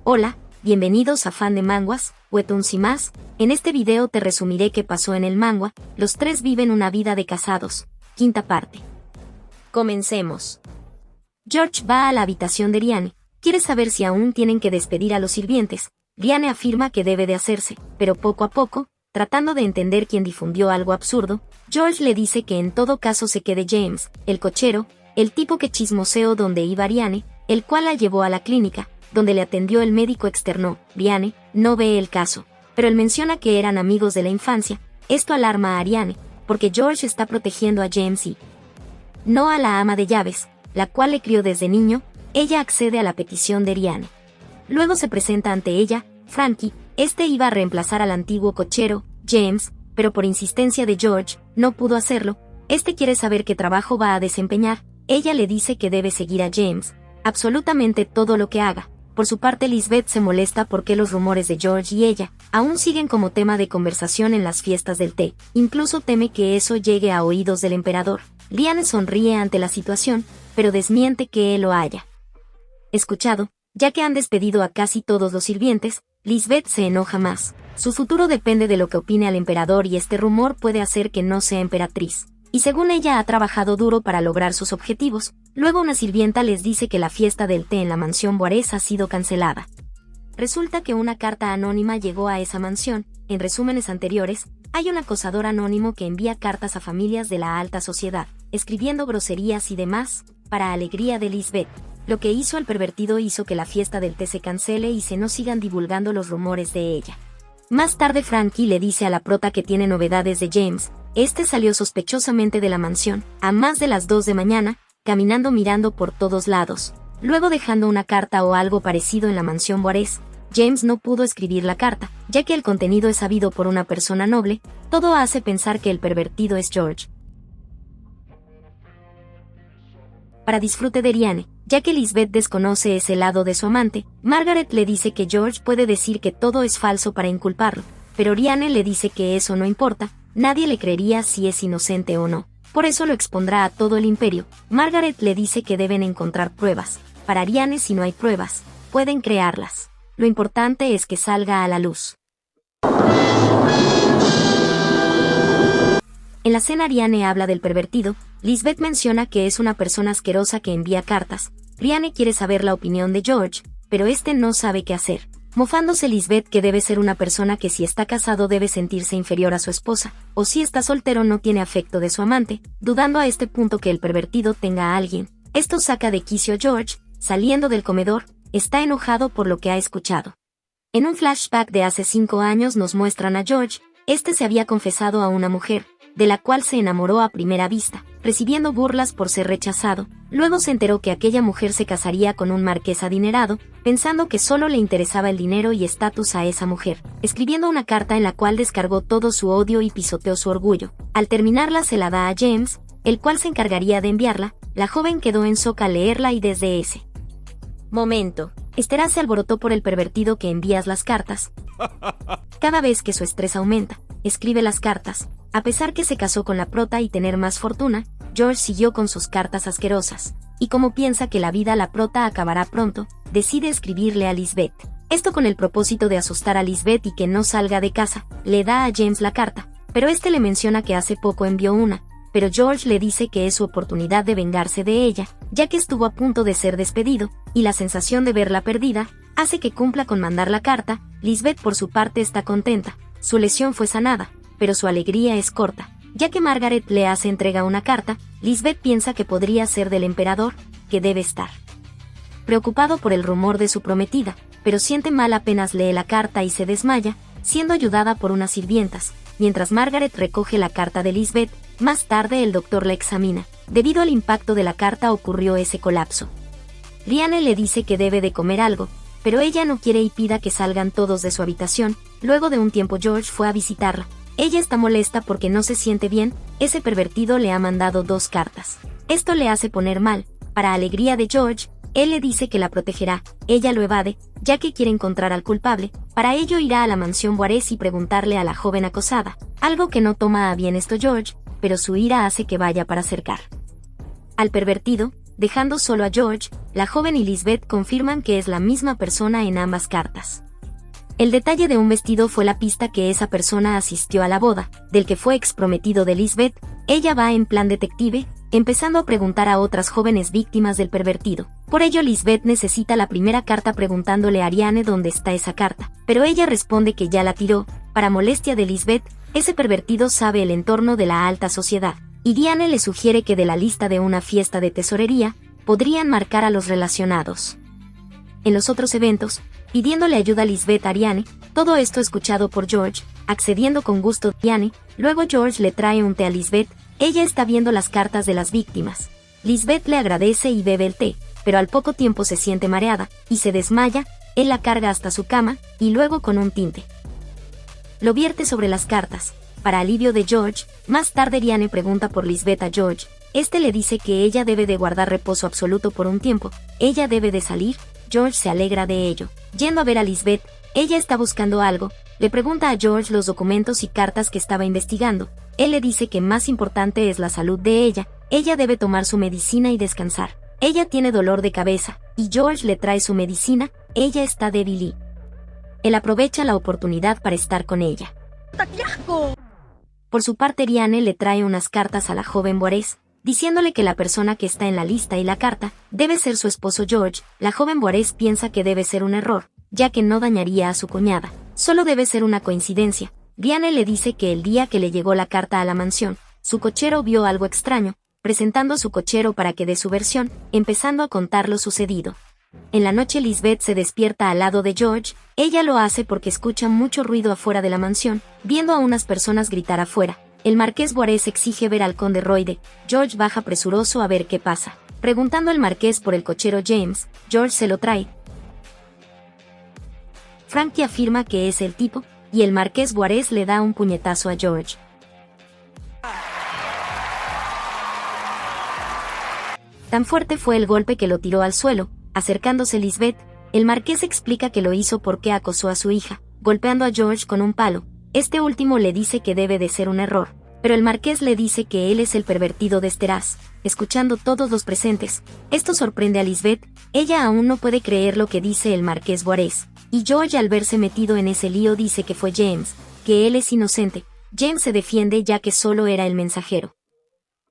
Hola, bienvenidos a Fan de Manguas, Webtoons y más. En este video te resumiré qué pasó en el manga. Los tres viven una vida de casados. Quinta parte. Comencemos. George va a la habitación de Riane. Quiere saber si aún tienen que despedir a los sirvientes. Riane afirma que debe de hacerse, pero poco a poco, tratando de entender quién difundió algo absurdo, George le dice que en todo caso se quede James, el cochero, el tipo que chismoseó donde iba Riane, el cual la llevó a la clínica, donde le atendió el médico externo. Riane no ve el caso, pero él menciona que eran amigos de la infancia. Esto alarma a Riane, porque George está protegiendo a James y no a la ama de llaves, la cual le crió desde niño. Ella accede a la petición de Riane. Luego se presenta ante ella Frankie. Este iba a reemplazar al antiguo cochero, James, pero por insistencia de George, no pudo hacerlo. Este quiere saber qué trabajo va a desempeñar. Ella le dice que debe seguir a James, absolutamente todo lo que haga. Por su parte, Lisbeth se molesta porque los rumores de George y ella aún siguen como tema de conversación en las fiestas del té. Incluso teme que eso llegue a oídos del emperador. Riane sonríe ante la situación, pero desmiente que él lo haya escuchado, ya que han despedido a casi todos los sirvientes. Lisbeth se enoja más. Su futuro depende de lo que opine el emperador y este rumor puede hacer que no sea emperatriz. Y según ella ha trabajado duro para lograr sus objetivos. Luego una sirvienta les dice que la fiesta del té en la mansión Boarés ha sido cancelada. Resulta que una carta anónima llegó a esa mansión. En resúmenes anteriores, hay un acosador anónimo que envía cartas a familias de la alta sociedad, escribiendo groserías y demás, para alegría de Lisbeth. Lo que hizo el pervertido hizo que la fiesta del té se cancele y se no sigan divulgando los rumores de ella. Más tarde Frankie le dice a la prota que tiene novedades de James. Este salió sospechosamente de la mansión, a más de las 2 de mañana, caminando mirando por todos lados, luego dejando una carta o algo parecido en la mansión Boarés. James no pudo escribir la carta, ya que el contenido es sabido por una persona noble. Todo hace pensar que el pervertido es George. Para disfrute de Riane, ya que Lisbeth desconoce ese lado de su amante, Margaret le dice que George puede decir que todo es falso para inculparlo, pero Riane le dice que eso no importa, nadie le creería si es inocente o no. Por eso lo expondrá a todo el imperio. Margaret le dice que deben encontrar pruebas. Para Riane, si no hay pruebas, pueden crearlas. Lo importante es que salga a la luz. En la cena Riane habla del pervertido. Lisbeth menciona que es una persona asquerosa que envía cartas. Riane quiere saber la opinión de George, pero este no sabe qué hacer. Mofándose Lisbeth que debe ser una persona que si está casado debe sentirse inferior a su esposa, o si está soltero no tiene afecto de su amante, dudando a este punto que el pervertido tenga a alguien. Esto saca de quicio a George. Saliendo del comedor, está enojado por lo que ha escuchado. En un flashback de hace 5 años nos muestran a George. Este se había confesado a una mujer, de la cual se enamoró a primera vista, recibiendo burlas por ser rechazado. Luego se enteró que aquella mujer se casaría con un marqués adinerado, pensando que solo le interesaba el dinero y estatus a esa mujer, escribiendo una carta en la cual descargó todo su odio y pisoteó su orgullo. Al terminarla se la da a James, el cual se encargaría de enviarla. La joven quedó en shock al leerla y desde ese momento, Esther se alborotó por el pervertido que envías las cartas. Cada vez que su estrés aumenta, escribe las cartas. A pesar que se casó con la prota y tener más fortuna, George siguió con sus cartas asquerosas, y como piensa que la vida la prota acabará pronto, decide escribirle a Lisbeth. Esto con el propósito de asustar a Lisbeth y que no salga de casa. Le da a James la carta, pero este le menciona que hace poco envió una, pero George le dice que es su oportunidad de vengarse de ella, ya que estuvo a punto de ser despedido, y la sensación de verla perdida hace que cumpla con mandar la carta. Lisbeth por su parte está contenta. Su lesión fue sanada, pero su alegría es corta, ya que Margaret le hace entrega una carta. Lisbeth piensa que podría ser del emperador, que debe estar preocupado por el rumor de su prometida, pero siente mal apenas lee la carta y se desmaya, siendo ayudada por unas sirvientas, mientras Margaret recoge la carta de Lisbeth. Más tarde el doctor la examina. Debido al impacto de la carta ocurrió ese colapso. Riane le dice que debe de comer algo, pero ella no quiere y pida que salgan todos de su habitación. Luego de un tiempo George fue a visitarla. Ella está molesta porque no se siente bien. Ese pervertido le ha mandado 2 cartas. Esto le hace poner mal. Para alegría de George, él le dice que la protegerá. Ella lo evade, ya que quiere encontrar al culpable. Para ello irá a la mansión Boarés y preguntarle a la joven acosada, algo que no toma a bien esto George, pero su ira hace que vaya para acercar al pervertido. dejando solo a George. La joven y Lisbeth confirman que es la misma persona en ambas cartas. El detalle de un vestido fue la pista que esa persona asistió a la boda, del que fue exprometido de Lisbeth. Ella va en plan detective, empezando a preguntar a otras jóvenes víctimas del pervertido. Por ello Lisbeth necesita la primera carta preguntándole a Ariane dónde está esa carta, pero ella responde que ya la tiró. Para molestia de Lisbeth, ese pervertido sabe el entorno de la alta sociedad, y Diane le sugiere que de la lista de una fiesta de tesorería, podrían marcar a los relacionados. En los otros eventos, pidiéndole ayuda a Lisbeth a Ariane, todo esto escuchado por George, accediendo con gusto Diane. Luego George le trae un té a Lisbeth. Ella está viendo las cartas de las víctimas. Lisbeth le agradece y bebe el té, pero al poco tiempo se siente mareada, y se desmaya. Él la carga hasta su cama, y luego con un tinte lo vierte sobre las cartas. Para alivio de George, más tarde Diane pregunta por Lisbeth a George. Este le dice que ella debe de guardar reposo absoluto por un tiempo. Ella debe de salir. George se alegra de ello. Yendo a ver a Lisbeth, ella está buscando algo. Le pregunta a George los documentos y cartas que estaba investigando. Él le dice que más importante es la salud de ella. Ella debe tomar su medicina y descansar. Ella tiene dolor de cabeza, y George le trae su medicina. Ella está débil y él aprovecha la oportunidad para estar con ella. Por su parte Diane le trae unas cartas a la joven Boarés, diciéndole que la persona que está en la lista y la carta debe ser su esposo George. La joven Boarés piensa que debe ser un error, ya que no dañaría a su cuñada. Solo debe ser una coincidencia. Diane le dice que el día que le llegó la carta a la mansión, su cochero vio algo extraño, presentando a su cochero para que dé su versión, empezando a contar lo sucedido. En la noche Lisbeth se despierta al lado de George. Ella lo hace porque escucha mucho ruido afuera de la mansión, viendo a unas personas gritar afuera. El marqués Boarés exige ver al conde Roide. George baja presuroso a ver qué pasa. Preguntando al marqués por el cochero James, George se lo trae. Frankie afirma que es el tipo, y el marqués Boarés le da un puñetazo a George. Tan fuerte fue el golpe que lo tiró al suelo. Acercándose Lisbeth, el marqués explica que lo hizo porque acosó a su hija, golpeando a George con un palo. Este último le dice que debe de ser un error, pero el marqués le dice que él es el pervertido de Esteraz. Escuchando todos los presentes, esto sorprende a Lisbeth. Ella aún no puede creer lo que dice el marqués Boarés, y George al verse metido en ese lío dice que fue James, que él es inocente. James se defiende ya que solo era el mensajero.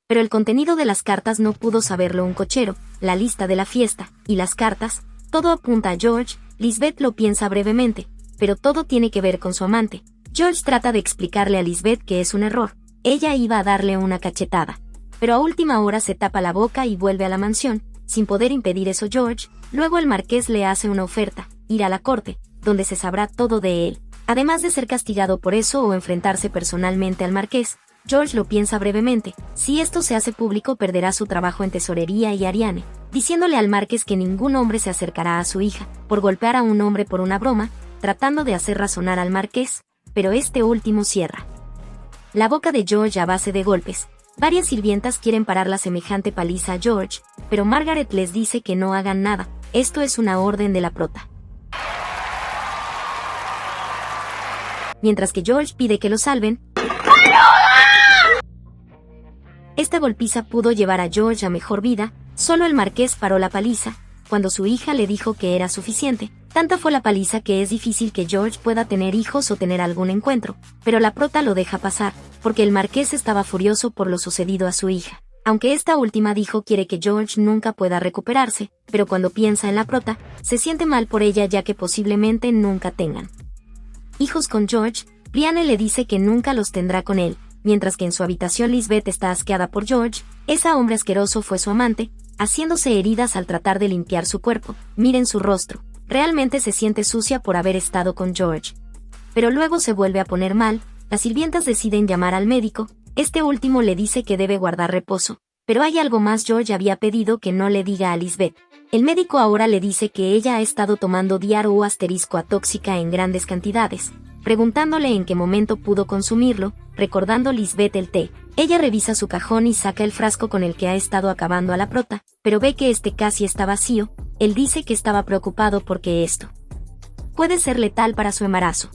Pero el contenido de las cartas no pudo saberlo un cochero. La lista de la fiesta y las cartas, todo apunta a George. Lisbeth lo piensa brevemente, pero todo tiene que ver con su amante. George trata de explicarle a Lisbeth que es un error. Ella iba a darle una cachetada, pero a última hora se tapa la boca y vuelve a la mansión, sin poder impedir eso George. Luego el marqués le hace una oferta, ir a la corte, donde se sabrá todo de él. Además de ser castigado por eso o enfrentarse personalmente al marqués, George lo piensa brevemente. Si esto se hace público perderá su trabajo en tesorería y Ariane, diciéndole al marqués que ningún hombre se acercará a su hija, por golpear a un hombre por una broma, tratando de hacer razonar al marqués, pero este último cierra la boca de George a base de golpes. Varias sirvientas quieren parar la semejante paliza a George, pero Margaret les dice que no hagan nada, esto es una orden de la prota. Mientras que George pide que lo salven, esta golpiza pudo llevar a George a mejor vida. Solo el marqués paró la paliza, cuando su hija le dijo que era suficiente. Tanta fue la paliza que es difícil que George pueda tener hijos o tener algún encuentro, pero la prota lo deja pasar, porque el marqués estaba furioso por lo sucedido a su hija. Aunque esta última dijo quiere que George nunca pueda recuperarse, pero cuando piensa en la prota, se siente mal por ella ya que posiblemente nunca tengan hijos con George. Brianne le dice que nunca los tendrá con él. Mientras que en su habitación Lisbeth está asqueada por George. Ese hombre asqueroso fue su amante, haciéndose heridas al tratar de limpiar su cuerpo. Miren su rostro, realmente se siente sucia por haber estado con George. Pero luego se vuelve a poner mal. Las sirvientas deciden llamar al médico. Este último le dice que debe guardar reposo, pero hay algo más. George había pedido que no le diga a Lisbeth. El médico ahora le dice que ella ha estado tomando diario asterisco atóxica en grandes cantidades, preguntándole en qué momento pudo consumirlo. Recordando Lisbeth el té, ella revisa su cajón y saca el frasco con el que ha estado acabando a la prota, pero ve que este casi está vacío. Él dice que estaba preocupado porque esto puede ser letal para su embarazo.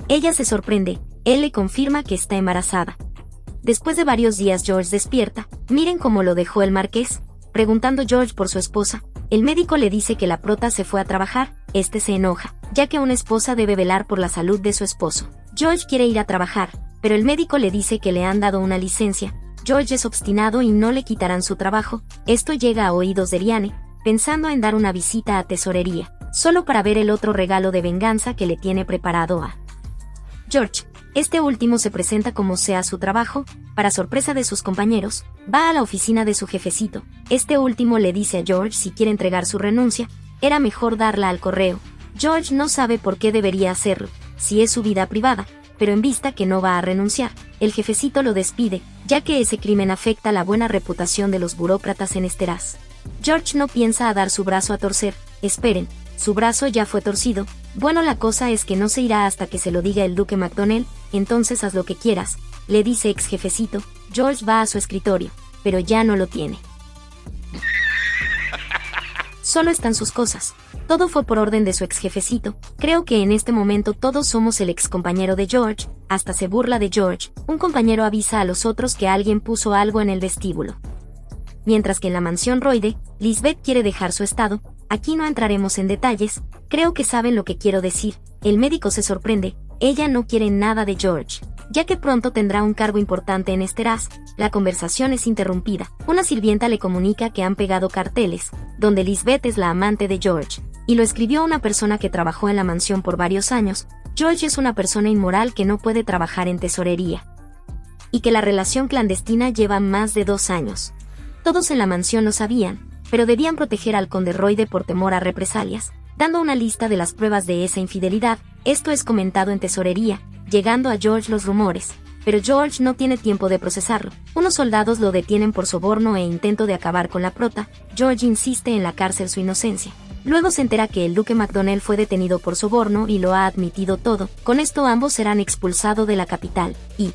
Ella se sorprende, él le confirma que está embarazada. Después de varios días George despierta, miren cómo lo dejó el marqués, preguntando George por su esposa. El médico le dice que la prota se fue a trabajar, este se enoja, ya que una esposa debe velar por la salud de su esposo. George quiere ir a trabajar, pero el médico le dice que le han dado una licencia. George es obstinado y no le quitarán su trabajo. Esto llega a oídos de Diane, pensando en dar una visita a tesorería, solo para ver el otro regalo de venganza que le tiene preparado a George. Este último se presenta como sea su trabajo, para sorpresa de sus compañeros, va a la oficina de su jefecito. Este último le dice a George si quiere entregar su renuncia, era mejor darla al correo. George no sabe por qué debería hacerlo, si es su vida privada, pero en vista que no va a renunciar, el jefecito lo despide, ya que ese crimen afecta la buena reputación de los burócratas en Esteraz. George no piensa a dar su brazo a torcer, esperen, su brazo ya fue torcido, bueno la cosa es que no se irá hasta que se lo diga el duque McDonnell, entonces haz lo que quieras, le dice ex jefecito. George va a su escritorio, pero ya no lo tiene. Solo están sus cosas. Todo fue por orden de su ex jefecito. Creo que en este momento todos somos el ex compañero de George, hasta se burla de George. Un compañero avisa a los otros que alguien puso algo en el vestíbulo. Mientras que en la mansión Roide, Lisbeth quiere dejar su estado. Aquí no entraremos en detalles, creo que saben lo que quiero decir. El médico se sorprende, ella no quiere nada de George, ya que pronto tendrá un cargo importante en Esteraz. La conversación es interrumpida. Una sirvienta le comunica que han pegado carteles, donde Lisbeth es la amante de George, y lo escribió una persona que trabajó en la mansión por varios años. George es una persona inmoral que no puede trabajar en tesorería, y que la relación clandestina lleva más de 2 años. Todos en la mansión lo sabían, pero debían proteger al conde Roide por temor a represalias, dando una lista de las pruebas de esa infidelidad. Esto es comentado en tesorería, llegando a George los rumores, pero George no tiene tiempo de procesarlo. Unos soldados lo detienen por soborno e intento de acabar con la prota. George insiste en la cárcel su inocencia. Luego se entera que el duque McDonnell fue detenido por soborno y lo ha admitido todo. Con esto ambos serán expulsados de la capital, y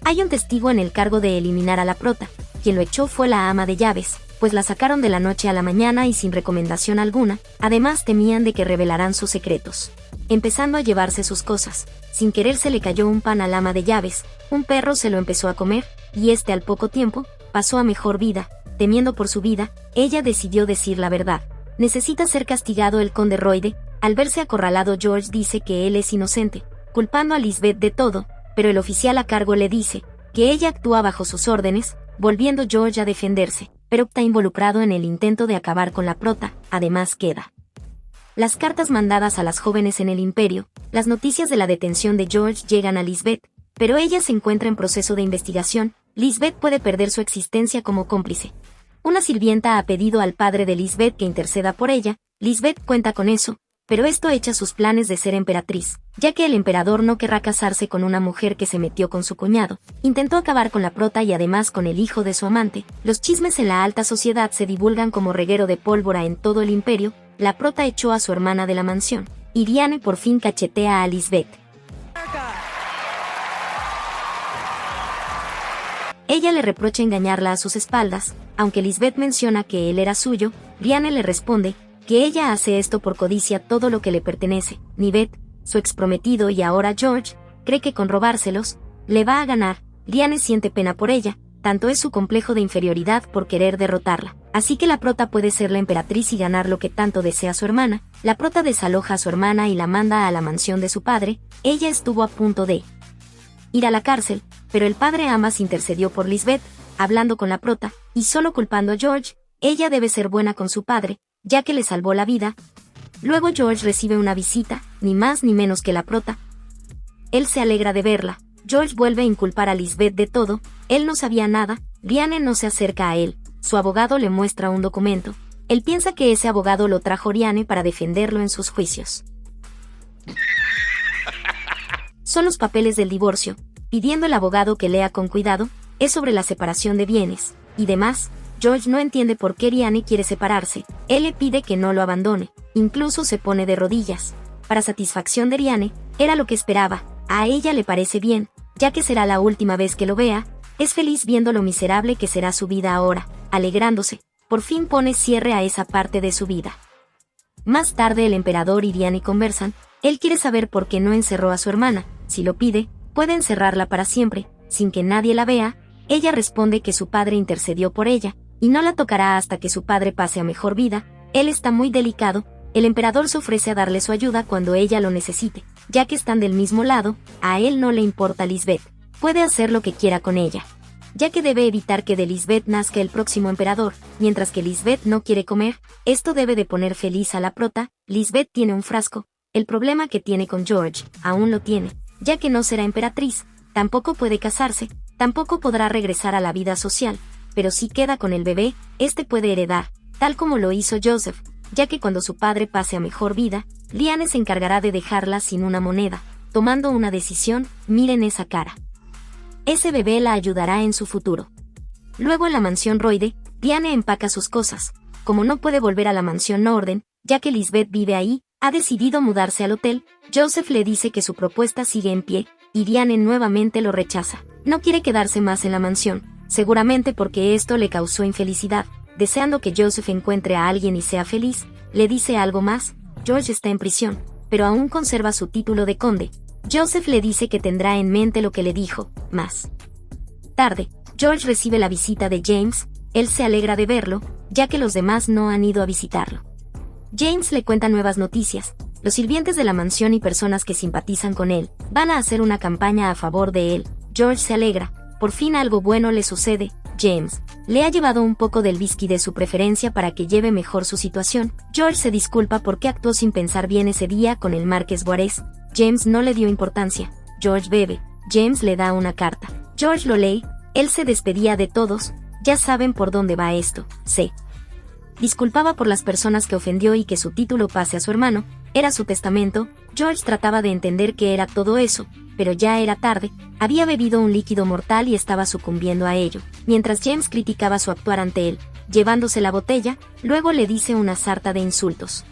hay un testigo en el cargo de eliminar a la prota. Quien lo echó fue la ama de llaves, pues la sacaron de la noche a la mañana y sin recomendación alguna. Además temían de que revelarán sus secretos, empezando a llevarse sus cosas. Sin querer se le cayó un pan al ama de llaves, un perro se lo empezó a comer, y este al poco tiempo, pasó a mejor vida. Temiendo por su vida, ella decidió decir la verdad. Necesita ser castigado el conde Roide. Al verse acorralado George dice que él es inocente, culpando a Lisbeth de todo, pero el oficial a cargo le dice que ella actúa bajo sus órdenes, volviendo George a defenderse, pero está involucrado en el intento de acabar con la prota. Además queda las cartas mandadas a las jóvenes en el imperio. Las noticias de la detención de George llegan a Lisbeth, pero ella se encuentra en proceso de investigación. Lisbeth puede perder su existencia como cómplice. Una sirvienta ha pedido al padre de Lisbeth que interceda por ella. Lisbeth cuenta con eso, pero esto echa sus planes de ser emperatriz, ya que el emperador no querrá casarse con una mujer que se metió con su cuñado. Intentó acabar con la prota y además con el hijo de su amante. Los chismes en la alta sociedad se divulgan como reguero de pólvora en todo el imperio. La prota echó a su hermana de la mansión, y Diane por fin cachetea a Lisbeth. Ella le reprocha engañarla a sus espaldas. Aunque Lisbeth menciona que él era suyo, Diane le responde que ella hace esto por codicia todo lo que le pertenece. Nivet, su exprometido y ahora George, cree que con robárselos, le va a ganar. Diane siente pena por ella, tanto es su complejo de inferioridad por querer derrotarla. Así que la prota puede ser la emperatriz y ganar lo que tanto desea su hermana. La prota desaloja a su hermana y la manda a la mansión de su padre. Ella estuvo a punto de ir a la cárcel, pero el padre Amas intercedió por Lisbeth, hablando con la prota, y solo culpando a George. Ella debe ser buena con su padre, ya que le salvó la vida. Luego George recibe una visita, ni más ni menos que la prota. Él se alegra de verla. George vuelve a inculpar a Lisbeth de todo. Él no sabía nada. Diane no se acerca a él. Su abogado le muestra un documento. Él piensa que ese abogado lo trajo Diane para defenderlo en sus juicios. Son los papeles del divorcio, pidiendo el abogado que lea con cuidado. Es sobre la separación de bienes y demás. George no entiende por qué Diane quiere separarse. Él le pide que no lo abandone, incluso se pone de rodillas. Para satisfacción de Diane, era lo que esperaba. A ella le parece bien, ya que será la última vez que lo vea. Es feliz viendo lo miserable que será su vida ahora, alegrándose. Por fin pone cierre a esa parte de su vida. Más tarde el emperador y Diane conversan. Él quiere saber por qué no encerró a su hermana. Si lo pide, puede encerrarla para siempre. sin que nadie la vea. Ella responde que su padre intercedió por ella, y no la tocará hasta que su padre pase a mejor vida. Él está muy delicado. El emperador se ofrece a darle su ayuda cuando ella lo necesite, ya que están del mismo lado. A él no le importa Lisbeth. Puede hacer lo que quiera con ella, ya que debe evitar que de Lisbeth nazca el próximo emperador. Mientras que Lisbeth no quiere comer, esto debe de poner feliz a la prota. Lisbeth tiene un frasco. El problema que tiene con George, aún lo tiene, ya que no será emperatriz, tampoco puede casarse, tampoco podrá regresar a la vida social, pero si queda con el bebé, este puede heredar, tal como lo hizo Joseph, ya que cuando su padre pase a mejor vida, Liane se encargará de dejarla sin una moneda, tomando una decisión. Miren esa cara. Ese bebé la ayudará en su futuro. Luego en la mansión Roide, Liane empaca sus cosas. Como no puede volver a la mansión Norden, ya que Lisbeth vive ahí, ha decidido mudarse al hotel. Joseph le dice que su propuesta sigue en pie, y Liane nuevamente lo rechaza. No quiere quedarse más en la mansión, seguramente porque esto le causó infelicidad. Deseando que Joseph encuentre a alguien y sea feliz, le dice algo más. George está en prisión, pero aún conserva su título de conde. Joseph le dice que tendrá en mente lo que le dijo. Más tarde, George recibe la visita de James. Él se alegra de verlo, ya que los demás no han ido a visitarlo. James le cuenta nuevas noticias. Los sirvientes de la mansión y personas que simpatizan con él van a hacer una campaña a favor de él. George se alegra. Por fin algo bueno le sucede. James le ha llevado un poco del whisky de su preferencia para que lleve mejor su situación. George se disculpa porque actuó sin pensar bien ese día con el Marqués Juárez. James no le dio importancia. George bebe. James le da una carta. George lo lee. Él se despedía de todos. Ya saben por dónde va esto. Se disculpaba por las personas que ofendió y que su título pase a su hermano. Era su testamento. George trataba de entender qué era todo eso, pero ya era tarde. Había bebido un líquido mortal y estaba sucumbiendo a ello. Mientras James criticaba su actuar ante él, llevándose la botella, luego le dice una sarta de insultos.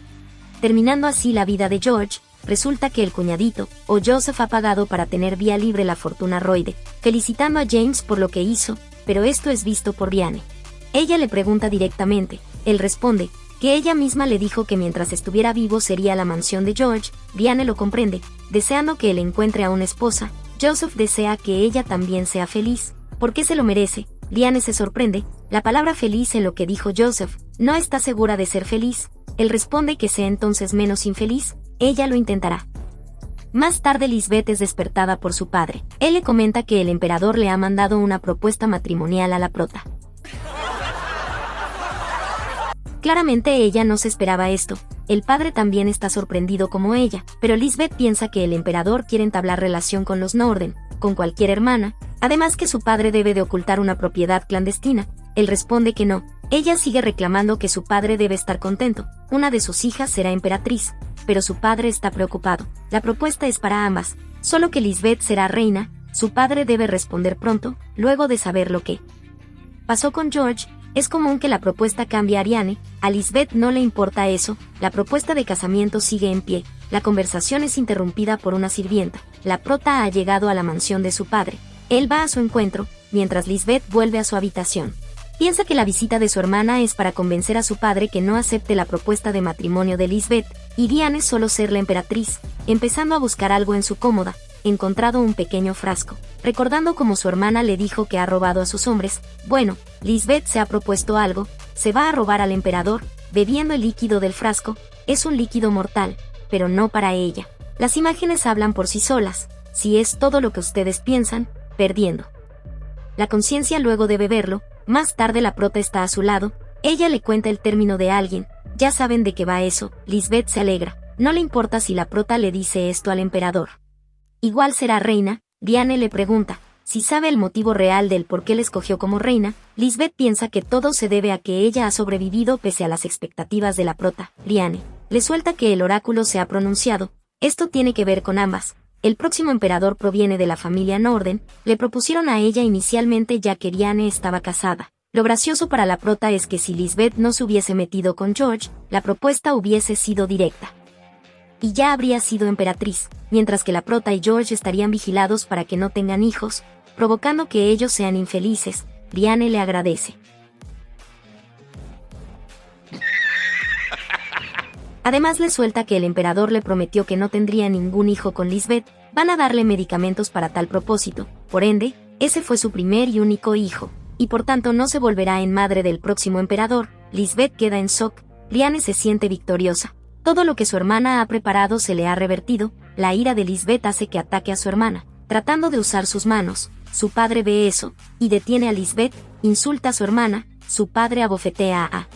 Terminando así la vida de George. Resulta que el cuñadito, o Joseph, ha pagado para tener vía libre la fortuna Roide, felicitando a James por lo que hizo, pero esto es visto por Liane. Ella le pregunta directamente. Él responde que ella misma le dijo que mientras estuviera vivo sería la mansión de George. Liane lo comprende, deseando que él encuentre a una esposa. Joseph desea que ella también sea feliz, porque se lo merece. Liane se sorprende. La palabra feliz en lo que dijo Joseph. No está segura de ser feliz. Él responde que sea entonces menos infeliz. Ella lo intentará. Más tarde Lisbeth es despertada por su padre. Él le comenta que el emperador le ha mandado una propuesta matrimonial a la prota. Claramente ella no se esperaba esto. El padre también está sorprendido como ella, pero Lisbeth piensa que el emperador quiere entablar relación con los Norden, con cualquier hermana, además que su padre debe de ocultar una propiedad clandestina. Él responde que no. Ella sigue reclamando que su padre debe estar contento. Una de sus hijas será emperatriz, pero su padre está preocupado. La propuesta es para ambas, solo que Lisbeth será reina. Su padre debe responder pronto, luego de saber lo que pasó con George. Es común que la propuesta cambie a Liane. A Lisbeth no le importa eso. La propuesta de casamiento sigue en pie. La conversación es interrumpida por una sirvienta. La prota ha llegado a la mansión de su padre. Él va a su encuentro, mientras Lisbeth vuelve a su habitación. Piensa que la visita de su hermana es para convencer a su padre que no acepte la propuesta de matrimonio de Lisbeth, y Liane solo ser la emperatriz. Empezando a buscar algo en su cómoda, encontrado un pequeño frasco. Recordando cómo su hermana le dijo que ha robado a sus hombres. Bueno, Lisbeth se ha propuesto algo. Se va a robar al emperador, bebiendo el líquido del frasco. Es un líquido mortal, pero no para ella. Las imágenes hablan por sí solas. Si es todo lo que ustedes piensan, perdiendo la conciencia luego de beberlo. Más tarde la prota está a su lado. Ella le cuenta el término de alguien. Ya saben de qué va eso. Lisbeth se alegra. No le importa si la prota le dice esto al emperador. Igual será reina. Liane le pregunta si sabe el motivo real del por qué la escogió como reina. Lisbeth piensa que todo se debe a que ella ha sobrevivido pese a las expectativas de la prota. Liane le suelta que el oráculo se ha pronunciado. Esto tiene que ver con ambas. El próximo emperador proviene de la familia Norden. Le propusieron a ella inicialmente ya que Liane estaba casada. Lo gracioso para la prota es que si Lisbeth no se hubiese metido con George, la propuesta hubiese sido directa y ya habría sido emperatriz, mientras que la prota y George estarían vigilados para que no tengan hijos, provocando que ellos sean infelices. Liane le agradece. Además le suelta que el emperador le prometió que no tendría ningún hijo con Lisbeth. Van a darle medicamentos para tal propósito. Por ende, ese fue su primer y único hijo, y por tanto no se volverá en madre del próximo emperador. Lisbeth queda en shock, Brienne se siente victoriosa. Todo lo que su hermana ha preparado se le ha revertido, la ira de Lisbeth hace que ataque a su hermana, tratando de usar sus manos. Su padre ve eso, y detiene a Lisbeth, insulta a su hermana, su padre abofetea a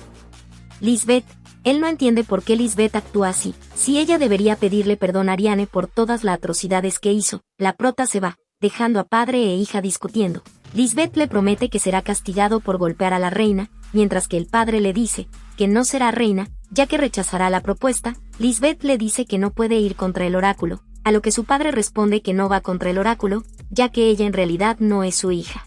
Lisbeth. Él no entiende por qué Lisbeth actúa así, si ella debería pedirle perdón a Brienne por todas las atrocidades que hizo. La prota se va, dejando a padre e hija discutiendo. Lisbeth le promete que será castigado por golpear a la reina, mientras que el padre le dice que no será reina, ya que rechazará la propuesta. Lisbeth le dice que no puede ir contra el oráculo, a lo que su padre responde que no va contra el oráculo, ya que ella en realidad no es su hija.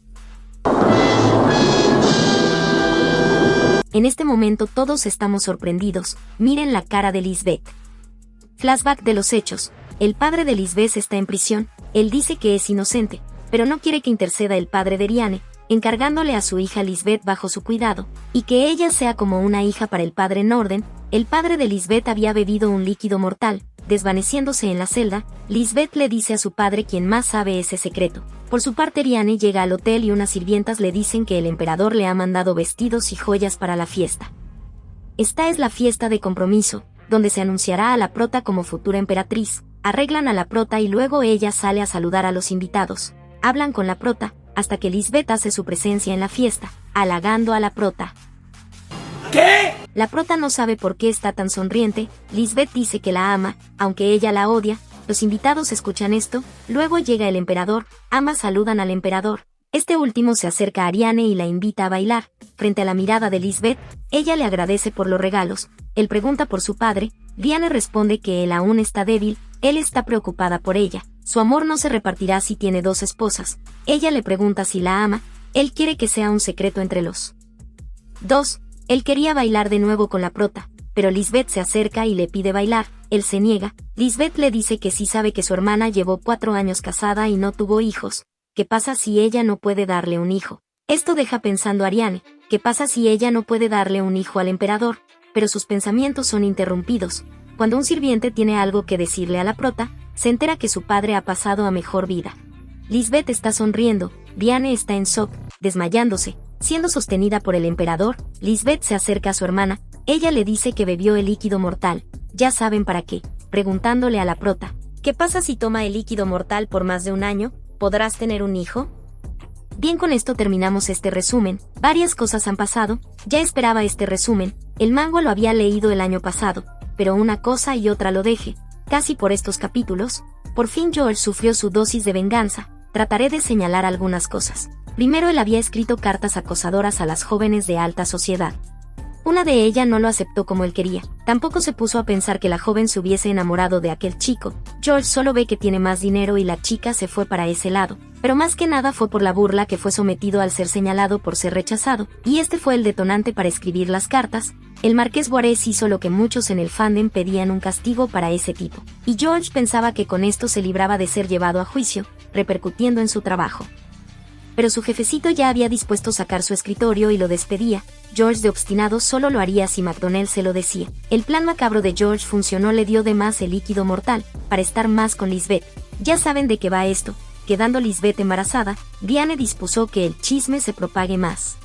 En este momento todos estamos sorprendidos, miren la cara de Lisbeth. Flashback de los hechos. El padre de Lisbeth está en prisión, él dice que es inocente, pero no quiere que interceda el padre de Brienne, encargándole a su hija Lisbeth bajo su cuidado, y que ella sea como una hija para el padre Norden. El padre de Lisbeth había bebido un líquido mortal, desvaneciéndose en la celda. Lisbeth le dice a su padre quien más sabe ese secreto. Por su parte Brienne llega al hotel y unas sirvientas le dicen que el emperador le ha mandado vestidos y joyas para la fiesta. Esta es la fiesta de compromiso, donde se anunciará a la prota como futura emperatriz. Arreglan a la prota y luego ella sale a saludar a los invitados. Hablan con la prota, hasta que Lisbeth hace su presencia en la fiesta, halagando a la prota. ¿Qué? La prota no sabe por qué está tan sonriente. Lisbeth dice que la ama, aunque ella la odia. Los invitados escuchan esto, luego llega el emperador, ambas saludan al emperador. Este último se acerca a Brienne y la invita a bailar. Frente a la mirada de Lisbeth, ella le agradece por los regalos. Él pregunta por su padre. Brienne responde que él aún está débil, él está preocupada por ella. Su amor no se repartirá si tiene dos esposas. Ella le pregunta si la ama, él quiere que sea un secreto entre los dos. Él quería bailar de nuevo con la prota, pero Lisbeth se acerca y le pide bailar. Él se niega. Lisbeth le dice que sí sabe que su hermana llevó 4 años casada y no tuvo hijos. ¿Qué pasa si ella no puede darle un hijo? Esto deja pensando a Brienne. ¿Qué pasa si ella no puede darle un hijo al emperador? Pero sus pensamientos son interrumpidos. Cuando un sirviente tiene algo que decirle a la prota, se entera que su padre ha pasado a mejor vida. Lisbeth está sonriendo, Brienne está en shock, desmayándose, siendo sostenida por el emperador. Lisbeth se acerca a su hermana, ella le dice que bebió el líquido mortal. ¿Ya saben para qué? Preguntándole a la prota. ¿Qué pasa si toma el líquido mortal por más de un año? ¿Podrás tener un hijo? Bien, con esto terminamos este resumen. Varias cosas han pasado, ya esperaba este resumen, el manga lo había leído el año pasado, pero una cosa y otra lo dejé. Casi por estos capítulos, por fin George sufrió su dosis de venganza. Trataré de señalar algunas cosas. Primero, él había escrito cartas acosadoras a las jóvenes de alta sociedad. Una de ellas no lo aceptó como él quería. Tampoco se puso a pensar que la joven se hubiese enamorado de aquel chico. George solo ve que tiene más dinero y la chica se fue para ese lado. Pero más que nada fue por la burla que fue sometido al ser señalado por ser rechazado, y este fue el detonante para escribir las cartas. El marqués Juárez hizo lo que muchos en el fandom pedían, un castigo para ese tipo. Y George pensaba que con esto se libraba de ser llevado a juicio, repercutiendo en su trabajo. Pero su jefecito ya había dispuesto sacar su escritorio y lo despedía. George, de obstinado, solo lo haría si McDonnell se lo decía. El plan macabro de George funcionó, le dio de más el líquido mortal, para estar más con Lisbeth. Ya saben de qué va esto. Quedando Lisbeth embarazada, Brienne dispuso que el chisme se propague más.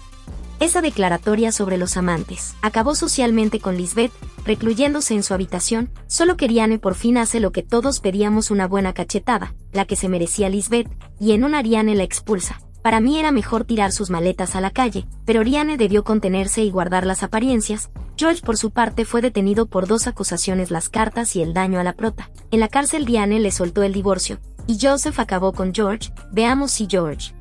Esa declaratoria sobre los amantes acabó socialmente con Lisbeth, recluyéndose en su habitación. Solo que Brienne por fin hace lo que todos pedíamos, una buena cachetada, la que se merecía Lisbeth, y en una Brienne la expulsa. Para mí era mejor tirar sus maletas a la calle, pero Brienne debió contenerse y guardar las apariencias. George, por su parte, fue detenido por 2 acusaciones: las cartas y el daño a la prota. En la cárcel Brienne le soltó el divorcio, y Joseph acabó con George. Veamos si George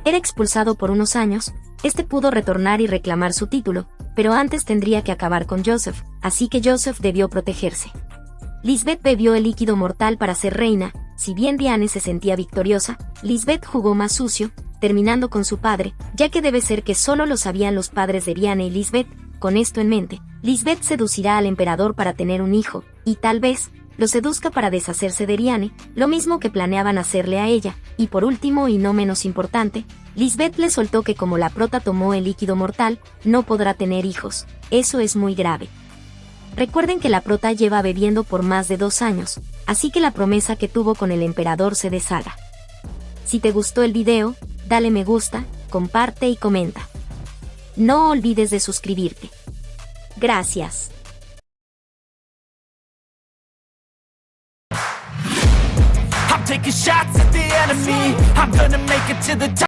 era expulsado por unos años. Este pudo retornar y reclamar su título, pero antes tendría que acabar con Joseph, así que Joseph debió protegerse. Lisbeth bebió el líquido mortal para ser reina. Si bien Brienne se sentía victoriosa, Lisbeth jugó más sucio, terminando con su padre, ya que debe ser que solo lo sabían los padres de Brienne y Lisbeth. Con esto en mente, Lisbeth seducirá al emperador para tener un hijo, y tal vez lo seduzca para deshacerse de Brienne, lo mismo que planeaban hacerle a ella. Y por último, y no menos importante, Lisbeth le soltó que como la prota tomó el líquido mortal, no podrá tener hijos. Eso es muy grave. Recuerden que la prota lleva bebiendo por más de 2 años, así que la promesa que tuvo con el emperador se deshaga. Si te gustó el video, dale me gusta, comparte y comenta. No olvides de suscribirte. Gracias. I'm taking shots at the enemy. I'm gonna make it to the top.